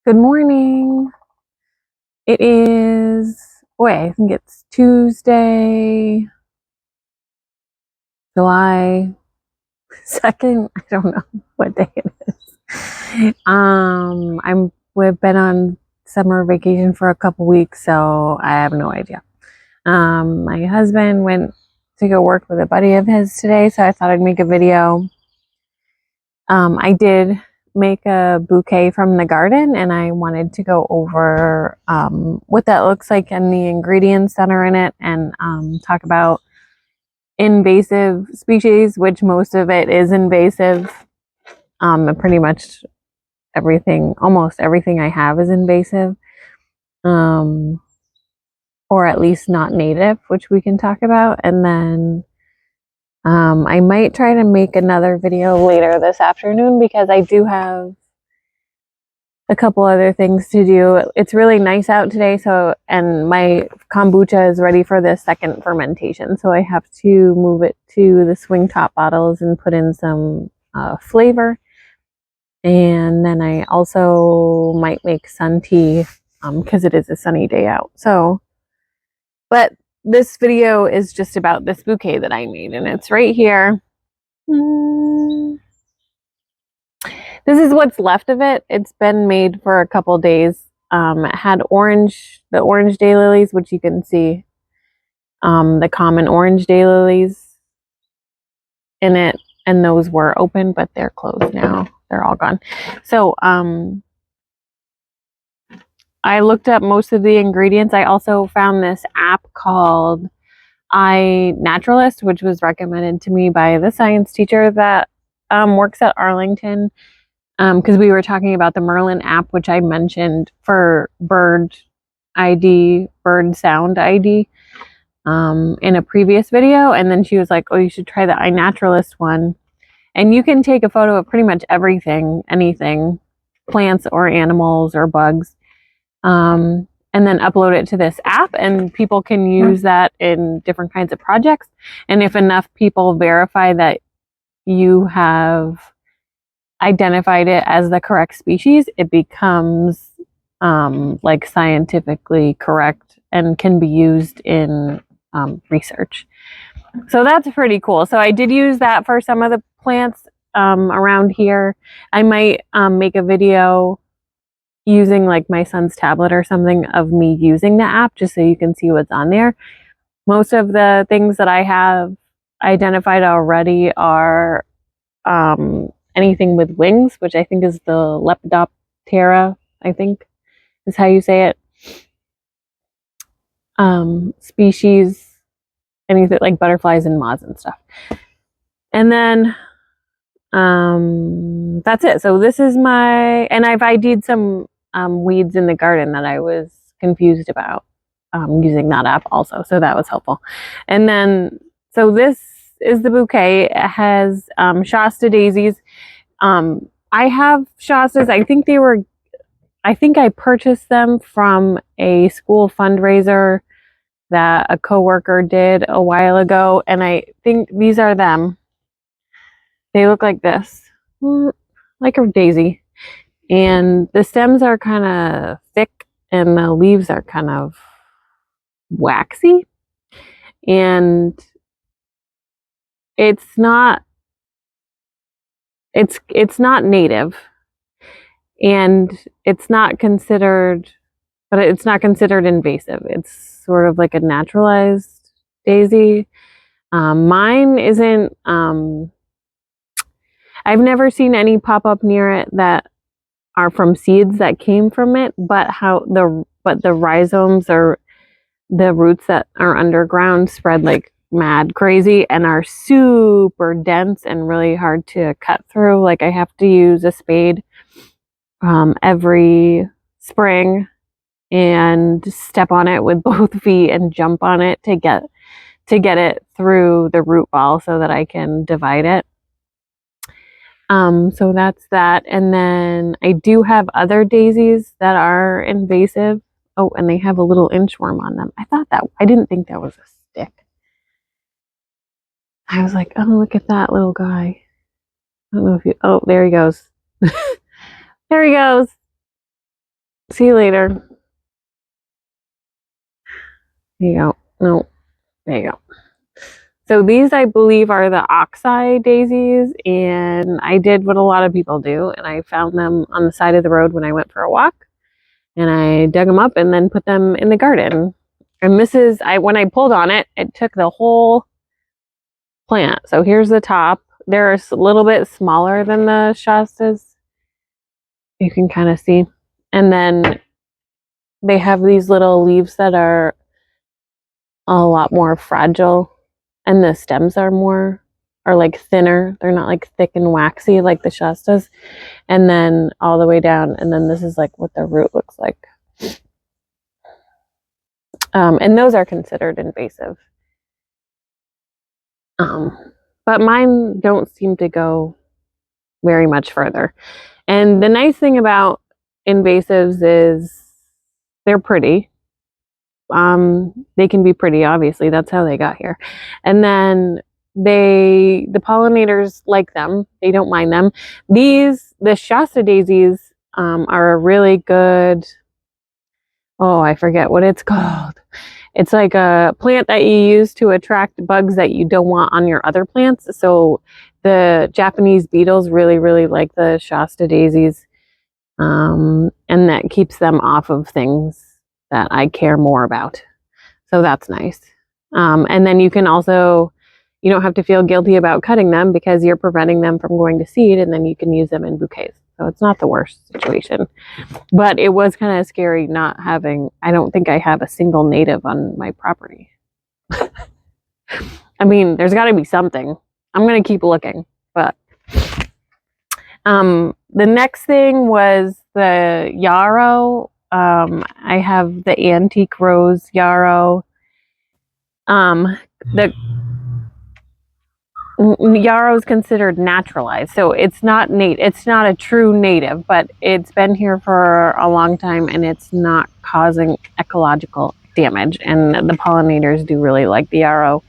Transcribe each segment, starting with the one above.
Good morning. It is, I think it's Tuesday, July 2nd. I don't know what day it is. We've been on summer vacation for a couple weeks, so I have no idea. My husband went to go work with a buddy of his today, so I thought I'd make a video. I did make a bouquet from the garden, and I wanted to go over what that looks like and the ingredients that are in it, and talk about invasive species, which most of it is invasive. Pretty much almost everything I have is invasive, or at least not native, which we can talk about. And then I might try to make another video later this afternoon because I do have a couple other things to do. It's really nice out today, and my kombucha is ready for the second fermentation, so I have to move it to the swing top bottles and put in some flavor. And then I also might make sun tea because it is a sunny day out. But this video is just about this bouquet that I made, and it's right here. This is what's left of it. It's been made for a couple days. It had the orange daylilies, which you can see, the common orange daylilies in it, and those were open, but they're closed now. They're all gone. So I looked up most of the ingredients. I also found this app called iNaturalist, which was recommended to me by the science teacher that works at Arlington, because we were talking about the Merlin app, which I mentioned for bird sound ID in a previous video. And then she was like, oh, you should try the iNaturalist one. And you can take a photo of pretty much everything, anything, plants or animals or bugs, and then upload it to this app, and people can use that in different kinds of projects. And if enough people verify that you have identified it as the correct species, it becomes like scientifically correct and can be used in research. So that's pretty cool. So I did use that for some of the plants around here. I might make a video using like my son's tablet or something of me using the app just so you can see what's on there. Most of the things that I have identified already are anything with wings, which I think is the Lepidoptera, I think is how you say it. Species, anything like butterflies and moths and stuff. And then that's it. So this is and I've ID'd some weeds in the garden that I was confused about using that app also. So that was helpful. And then, so this is the bouquet. It has Shasta daisies. I have Shastas. I think I purchased them from a school fundraiser that a coworker did a while ago. And I think these are them. They look like this, like a daisy. And the stems are kind of thick and the leaves are kind of waxy. And it's not native, and it's not considered invasive. It's sort of like a naturalized daisy. Mine isn't, I've never seen any pop up near it that are from seeds that came from it, but the rhizomes or the roots that are underground spread like mad crazy and are super dense and really hard to cut through. Like I have to use a spade every spring and step on it with both feet and jump on it to get it through the root ball so that I can divide it. So that's that. And then I do have other daisies that are invasive. Oh, and they have a little inchworm on them. I didn't think that was a stick. I was like, oh, look at that little guy. I don't know if oh, there he goes. There he goes. See you later. There you go. No, there you go. So these, I believe, are the oxeye daisies, and I did what a lot of people do, and I found them on the side of the road when I went for a walk, and I dug them up and then put them in the garden. And this is, when I pulled on it, it took the whole plant. So here's the top. They're a little bit smaller than the Shastas. You can kind of see. And then they have these little leaves that are a lot more fragile, and the stems are like thinner. They're not like thick and waxy like the Shastas. And then all the way down, and then this is like what the root looks like. And those are considered invasive. But mine don't seem to go very much further. And the nice thing about invasives is they're pretty. They can be pretty, obviously. That's how they got here. And then the pollinators like them. They don't mind them. The Shasta daisies, are a really good, oh, I forget what it's called. It's like a plant that you use to attract bugs that you don't want on your other plants. So the Japanese beetles really, really like the Shasta daisies. And that keeps them off of things that I care more about. So that's nice. And then you don't have to feel guilty about cutting them because you're preventing them from going to seed, and then you can use them in bouquets. So it's not the worst situation. But it was kind of scary not having, I don't think I have a single native on my property. I mean, there's got to be something. I'm going to keep looking. But the next thing was the yarrow. I have the antique rose yarrow. The yarrow is considered naturalized, so it's not a true native, but it's been here for a long time and it's not causing ecological damage, and the pollinators do really like the yarrow.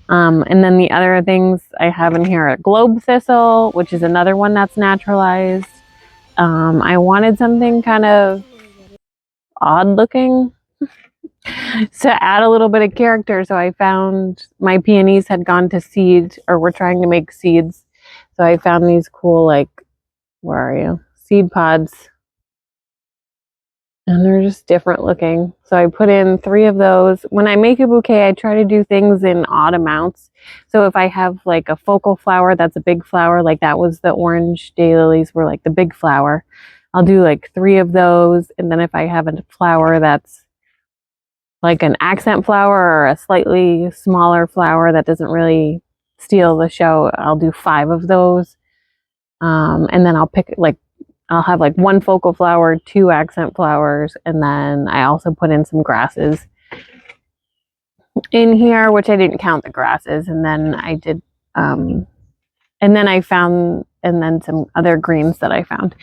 And then the other things I have in here are globe thistle, which is another one that's naturalized. I wanted something kind of odd looking to add a little bit of character, so I found my peonies had gone to seed, or were trying to make seeds. So I found these cool, like, where are you? Seed pods. And they're just different looking. So I put in 3 of those. When I make a bouquet, I try to do things in odd amounts. So if I have like a focal flower that's a big flower, like that was the orange daylilies were like the big flower, I'll do like 3 of those. And then if I have a flower that's like an accent flower or a slightly smaller flower that doesn't really steal the show, I'll do 5 of those. And then I'll have like 1 focal flower, 2 accent flowers, and then I also put in some grasses in here, which I didn't count the grasses. And then I did, and then some other greens that I found.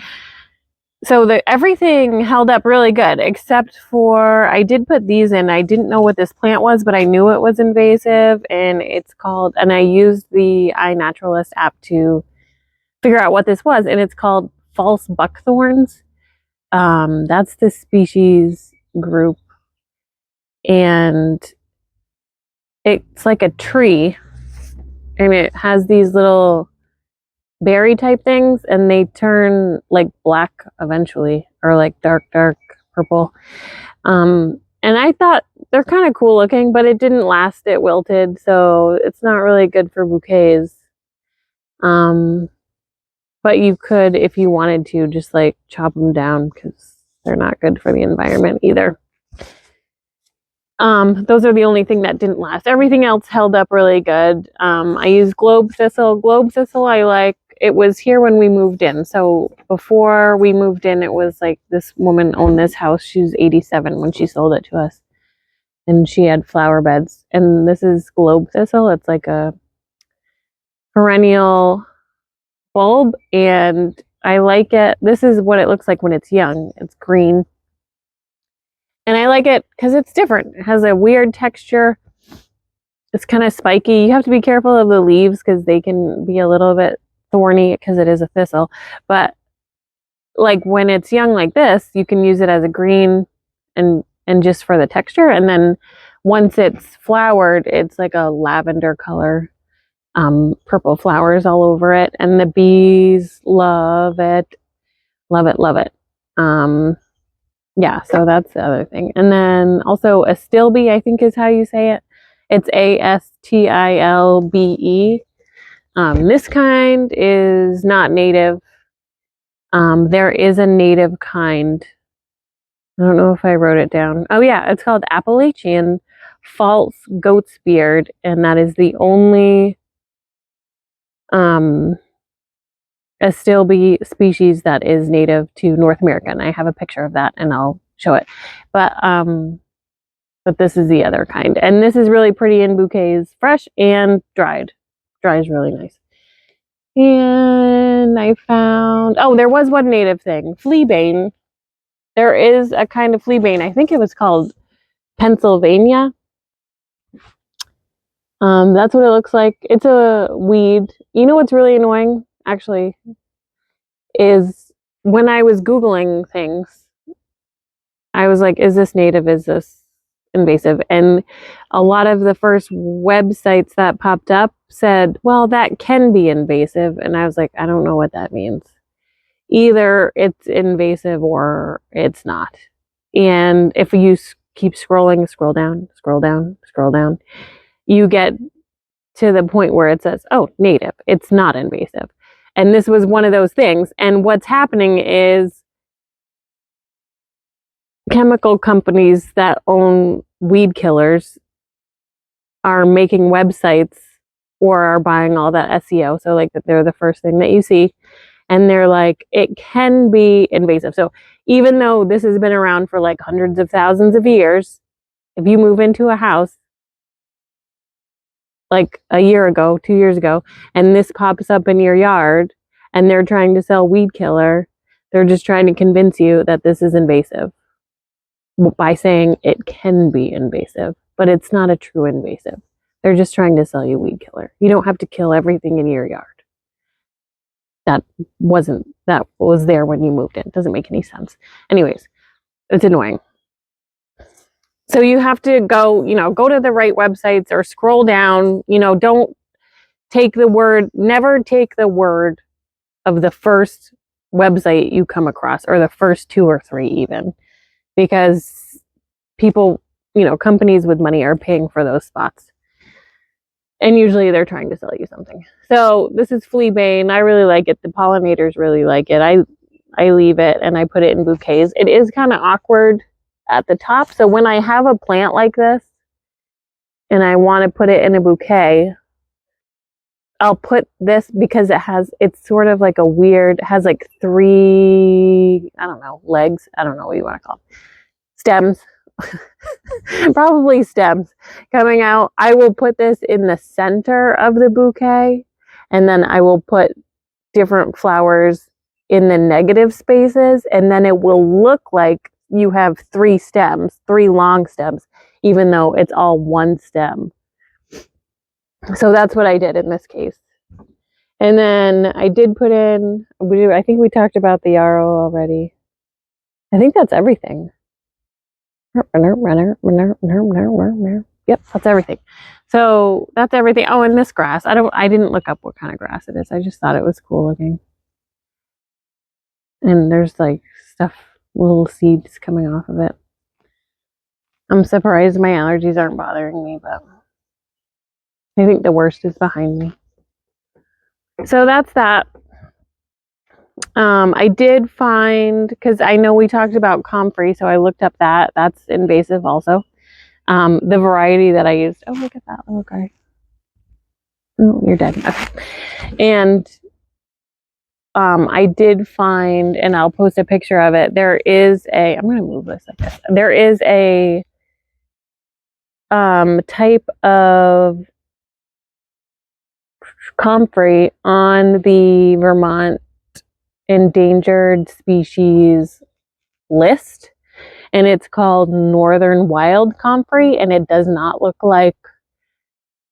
So everything held up really good, except for, I did put these in. I didn't know what this plant was, but I knew it was invasive, and I used the iNaturalist app to figure out what this was, and it's called false buckthorns. That's the species group, and it's like a tree, and it has these little berry type things, and they turn like black eventually, or like dark purple. And I thought they're kind of cool looking, but it didn't last. It wilted, so it's not really good for bouquets. But you could, if you wanted to, just like chop them down, because they're not good for the environment either. Those are the only thing that didn't last. Everything else held up really good. I used globe thistle. Globe thistle I like. It was here when we moved in. So before we moved in, it was like this woman owned this house. She was 87 when she sold it to us. And she had flower beds. And this is globe thistle. It's like a perennial bulb, and I like it. This is what it looks like when it's young. It's green. And I like it because it's different. It has a weird texture. It's kind of spiky. You have to be careful of the leaves because they can be a little bit thorny because it is a thistle. But like when it's young like this, you can use it as a green and just for the texture. And then once it's flowered, it's like a lavender color, purple flowers all over it. And the bees love it, love it, love it. Yeah, so that's the other thing. And then also astilbe, I think is how you say it. It's Astilbe. This kind is not native. There is a native kind. I don't know if I wrote it down. Oh yeah, it's called Appalachian false goat's beard, and that is the only astilbe species that is native to North America. And I have a picture of that, and I'll show it. But this is the other kind, and this is really pretty in bouquets, fresh and dried. Dry is really nice. And I found, oh, there was one native thing, fleabane. There is a kind of fleabane. I think it was called Pennsylvania. That's what it looks like. It's a weed. You know what's really annoying, actually, is when I was Googling things, I was like, is this native? Is this invasive? And a lot of the first websites that popped up said, well, that can be invasive. And I was like, I don't know what that means. Either it's invasive or it's not. And if you keep scrolling, scroll down, scroll down, scroll down, you get to the point where it says, oh, native, it's not invasive. And this was one of those things. And what's happening is chemical companies that own weed killers are making websites or are buying all that SEO. So like they're the first thing that you see. And they're like, it can be invasive. So even though this has been around for like hundreds of thousands of years, if you move into a house like a year ago, 2 years ago, and this pops up in your yard and they're trying to sell weed killer, they're just trying to convince you that this is invasive by saying it can be invasive, but it's not a true invasive. They're just trying to sell you weed killer. You don't have to kill everything in your yard. That was there when you moved in. Doesn't make any sense. Anyways, it's annoying. So you have to go to the right websites or scroll down, don't never take the word of the first website you come across or the first 2 or 3 even, because people, companies with money are paying for those spots. And usually they're trying to sell you something. So this is fleabane. I really like it. The pollinators really like it. I leave it and I put it in bouquets. It is kind of awkward at the top. So when I have a plant like this and I want to put it in a bouquet, I'll put this because it's sort of like has like 3, I don't know, legs. I don't know what you want to call them. Stems. Probably stems coming out. I will put this in the center of the bouquet, and then I will put different flowers in the negative spaces, and then it will look like you have 3 long stems, even though it's all one stem. So that's what I did in this case. And then I did put in, I think we talked about the yarrow already. I think that's everything. Yep, that's everything. So that's everything. Oh, and this grass. I didn't look up what kind of grass it is. I just thought it was cool looking. And there's like little seeds coming off of it. I'm surprised my allergies aren't bothering me, but I think the worst is behind me. So that's that. I did find, because I know we talked about comfrey, so I looked up that. That's invasive also. The variety that I used. Oh, look at that little guy. Oh, you're dead. Okay. And I did find, and I'll post a picture of it. I'm going to move this like this. There is a type of comfrey on the Vermont endangered species list, and it's called northern wild comfrey, and it does not look like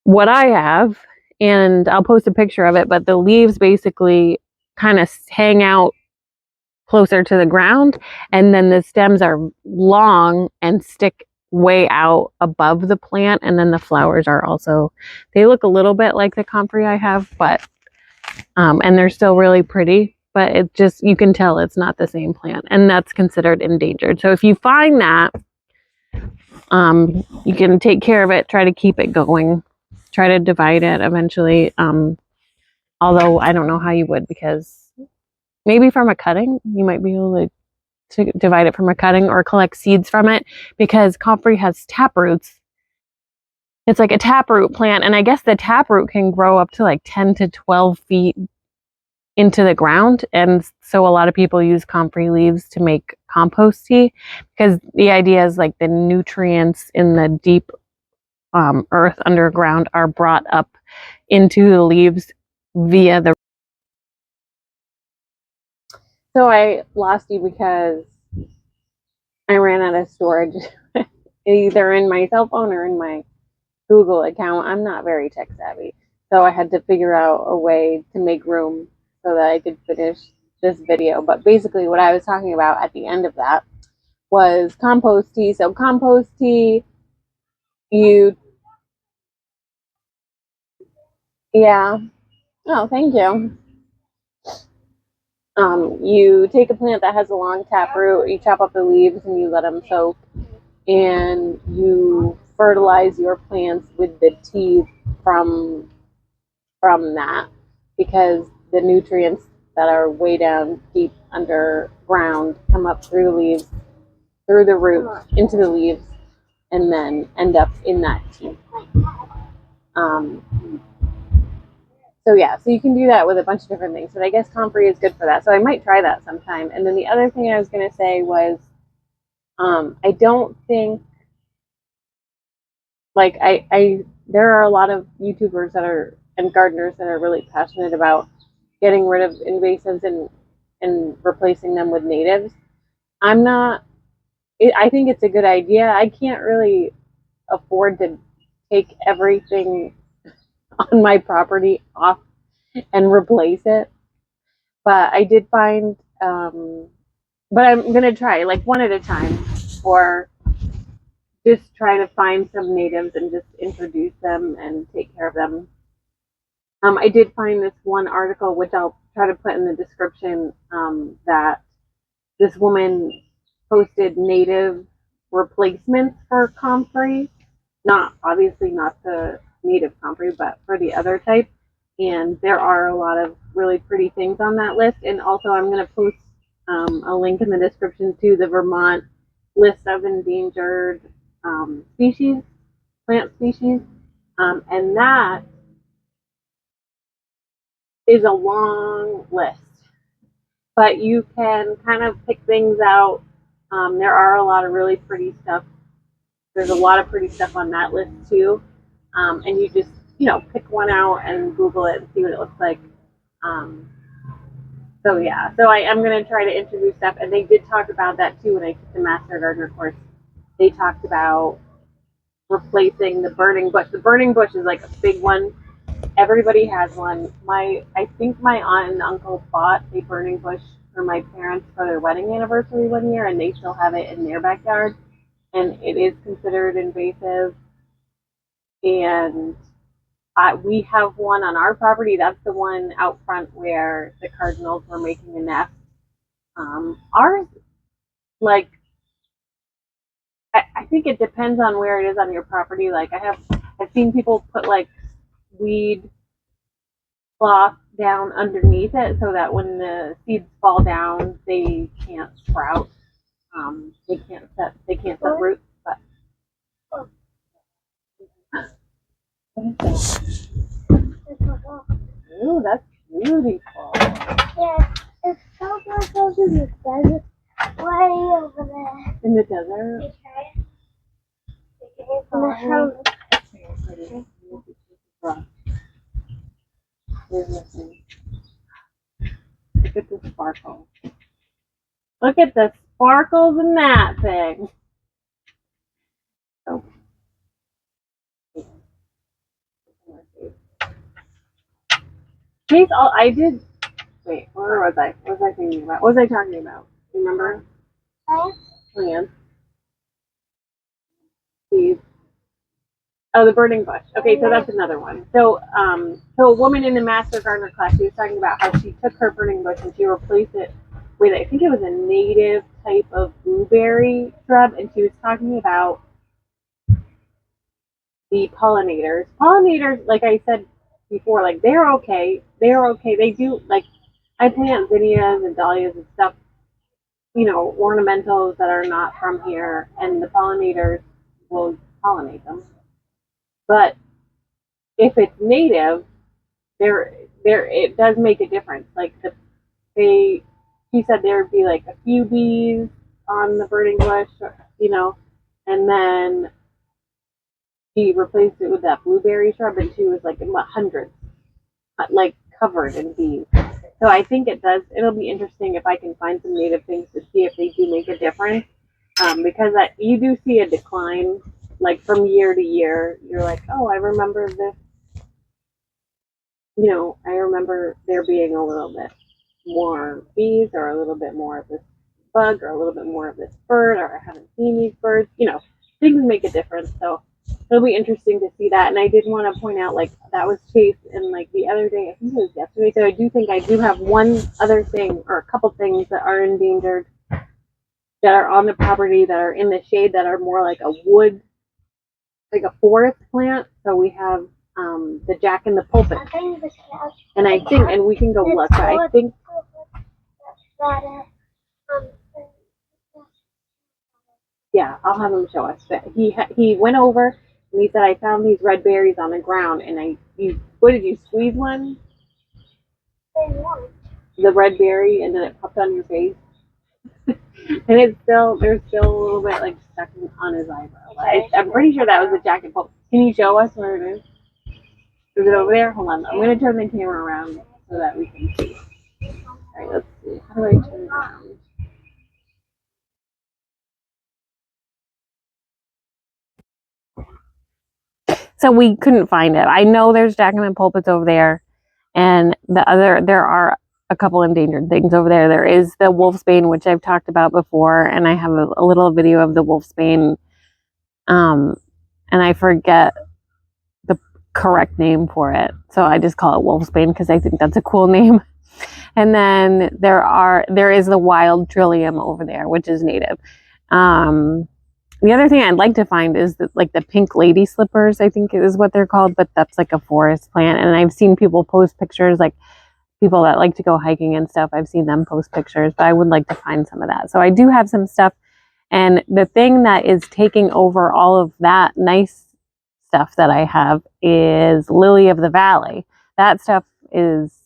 what I have, and I'll post a picture of it, but the leaves basically kind of hang out closer to the ground, and then the stems are long and stick way out above the plant, and then the flowers are also, they look a little bit like the comfrey I have, but and they're still really pretty, but it just, you can tell it's not the same plant, and that's considered endangered. So if you find that, you can take care of it, try to keep it going, try to divide it eventually, although I don't know how you would, because maybe from a cutting you might be able to divide it from a cutting, or collect seeds from it, because comfrey has tap roots. It's like a taproot plant, and I guess the taproot can grow up to like 10 to 12 feet into the ground, and so a lot of people use comfrey leaves to make compost tea, because the idea is like the nutrients in the deep earth underground are brought up into the leaves via the. So I lost you because I ran out of storage, either in my cell phone or in my Google account. I'm not very tech savvy, so I had to figure out a way to make room so that I could finish this video. But basically what I was talking about at the end of that was compost tea. So compost tea, yeah, oh, thank you. You take a plant that has a long taproot, you chop up the leaves and you let them soak, and you fertilize your plants with the tea from that, because the nutrients that are way down deep underground come up through the leaves, through the roots, into the leaves, and then end up in that tea. So yeah, so you can do that with a bunch of different things, but I guess comfrey is good for that. So I might try that sometime. And then the other thing I was going to say was, I don't think, like, there are a lot of YouTubers that are, and gardeners that are really passionate about getting rid of invasives and replacing them with natives. I'm not, I think it's a good idea. I can't really afford to take everything on my property off and replace it. But I did find, but I'm going to try, like, one at a time, or just try to find some natives and just introduce them and take care of them. I did find this one article, which I'll try to put in the description, that this woman posted native replacements for comfrey, not obviously not the native comfrey, but for the other type. And there are a lot of really pretty things on that list. And also I'm going to post a link in the description to the Vermont list of endangered species, plant species. And that is a long list, but you can kind of pick things out. There are a lot of really pretty stuff. There's a lot of pretty stuff on that list too. And you just, pick one out and Google it and see what it looks like. So yeah, so I am going to try to introduce stuff, and they did talk about that too when I took the Master Gardener course. They talked about replacing the burning bush. The burning bush is like a big one. Everybody has one. I think my aunt and uncle bought a burning bush for my parents for their wedding anniversary one year, and they still have it in their backyard. And it is considered invasive. And we have one on our property. That's the one out front where the cardinals were making a nest. Ours, like, I think it depends on where it is on your property. Like, I've seen people put like weed cloth down underneath it so that when the seeds fall down, they can't sprout. They can't set roots. But what is this? Ooh, that's beautiful. Yeah, it's so beautiful in the desert. Way over there. In the desert? Look at the sparkle. Look at the sparkles in that thing. Oh. I did Wait, where was I? What was I thinking about? What was I talking about? Remember? Plants. Seeds. Oh, the burning bush. Okay, so that's another one. So a woman in the Master Gardener class, she was talking about how she took her burning bush and she replaced it with, I think it was a native type of blueberry shrub, and she was talking about the pollinators. Pollinators, like I said before, like they're okay. They're okay. They do, like, I plant zinnias and dahlias and stuff, ornamentals that are not from here, and the pollinators will pollinate them. But if it's native, there it does make a difference. Like she said there would be like a few bees on the burning bush, and then she replaced it with that blueberry shrub, and she was like in hundreds, like covered in bees. So I think it'll be interesting if I can find some native things to see if they do make a difference. Because you do see a decline, like from year to year. You're like, oh, I remember this. I remember there being a little bit more bees, or a little bit more of this bug, or a little bit more of this bird, or I haven't seen these birds. Things make a difference. So it'll be interesting to see that. And I did want to point out, like, that was Chase, and like the other day, I think it was yesterday. So I do think I do have one other thing, or a couple things that are endangered, that are on the property, that are in the shade, that are more like a wood, like a forest plant. So we have the jack in the pulpit, and I think, and we can go look, but I think yeah, I'll have him show us. But he went over and he said, I found these red berries on the ground, and what did you squeeze one? The red berry, and then it popped on your face. And there's still a little bit like stuck on his eyebrow. I'm pretty sure that was a jack and pulp. Can you show us where it is? Is it over there? Hold on. I'm going to turn the camera around so that we can see. All right, let's see. How do I turn it around? So we couldn't find it. I know there's jack and pulpits over there, and there are a couple endangered things over there. There is the wolfsbane, which I've talked about before, and I have a little video of the wolfsbane, and I forget the correct name for it, so I just call it wolfsbane because I think that's a cool name. And then there is the wild trillium over there, which is native. The other thing I'd like to find is like the pink lady slippers, I think is what they're called, but that's like a forest plant. And I've seen people post pictures, like people that like to go hiking and stuff. I've seen them post pictures, but I would like to find some of that. So I do have some stuff. And the thing that is taking over all of that nice stuff that I have is lily of the valley. That stuff is,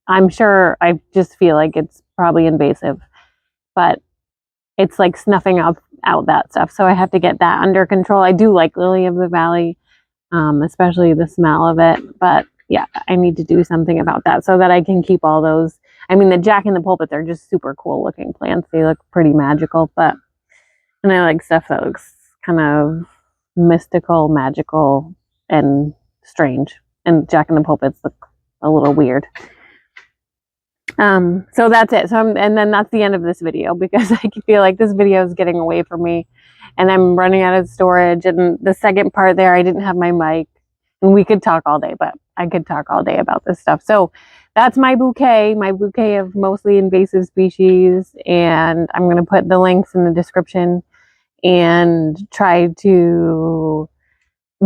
I'm sure, I just feel like it's probably invasive, but it's like snuffing out that stuff. So I have to get that under control. I do like lily of the valley, especially the smell of it. But yeah, I need to do something about that so that I can keep all those. I mean, the jack in the pulpit, they're just super cool looking plants. They look pretty magical, and I like stuff that looks kind of mystical, magical, and strange. And jack in the pulpits look a little weird. So that's it. And then that's the end of this video, because I feel like this video is getting away from me and I'm running out of storage. And the second part there, I didn't have my mic, and we could talk all day, but I could talk all day about this stuff. So that's my bouquet of mostly invasive species. And I'm going to put the links in the description and try to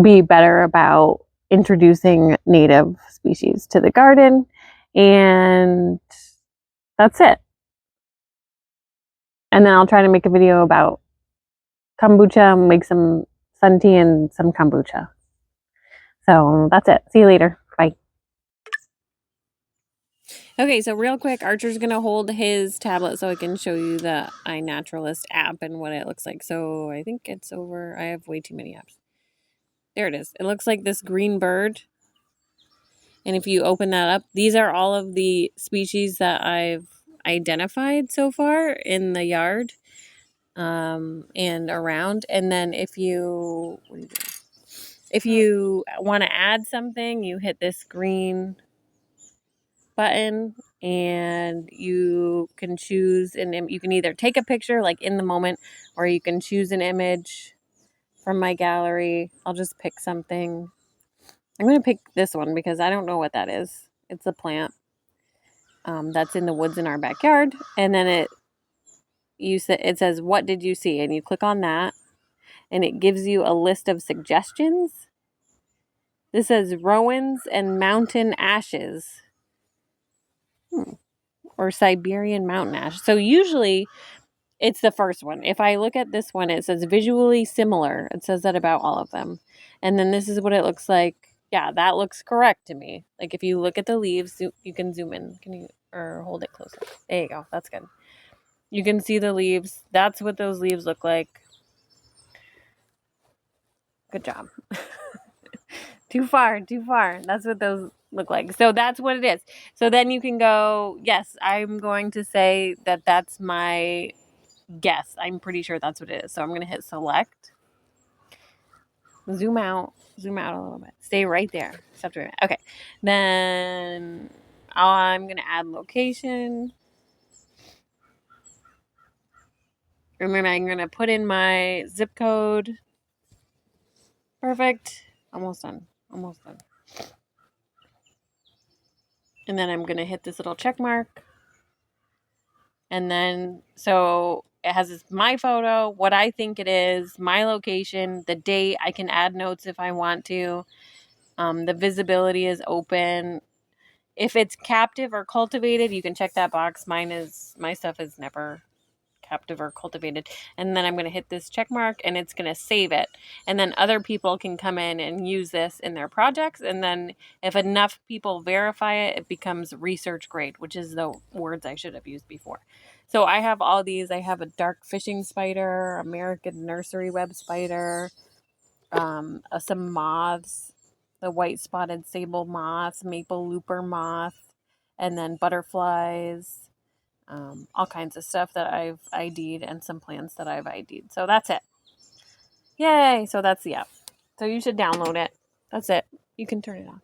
be better about introducing native species to the garden. And that's it. And then I'll try to make a video about kombucha, make some sun tea and some kombucha. So that's it. See you later. Bye. Okay, so real quick, Archer's going to hold his tablet so I can show you the iNaturalist app and what it looks like. So I think it's over. I have way too many apps. There it is. It looks like this green bird. And if you open that up, these are all of the species that I've identified so far in the yard and around. And then if you want to add something, you hit this green button and you can choose you can either take a picture like in the moment, or you can choose an image from my gallery. I'll just pick something. I'm going to pick this one because I don't know what that is. It's a plant that's in the woods in our backyard. And then it says, what did you see? And you click on that, and it gives you a list of suggestions. This says Rowans and mountain ashes, or Siberian mountain ash. So usually it's the first one. If I look at this one, it says visually similar. It says that about all of them. And then this is what it looks like. Yeah, that looks correct to me. Like if you look at the leaves, you can zoom in. Can you, or hold it closer? There you go. That's good. You can see the leaves. That's what those leaves look like. Good job. Too far. That's what those look like. So that's what it is. So then you can go, yes, I'm going to say that that's my guess. I'm pretty sure that's what it is. So I'm going to hit select. Zoom out a little bit. Stay right there. Stop doing it. Okay. Then I'm going to add location. Remember, I'm going to put in my zip code. Perfect. Almost done. And then I'm going to hit this little check mark. And then, so it has my photo, what I think it is, my location, the date. I can add notes if I want to. The visibility is open. If it's captive or cultivated, you can check that box. My stuff is never captive or cultivated. And then I'm going to hit this check mark, and it's going to save it. And then other people can come in and use this in their projects. And then if enough people verify it, it becomes research grade, which is the words I should have used before. So I have all these. I have a dark fishing spider, American nursery web spider, some moths, the white spotted sable moth, maple looper moth, and then butterflies, all kinds of stuff that I've ID'd, and some plants that I've ID'd. So that's it. Yay! So that's the app. So you should download it. That's it. You can turn it off.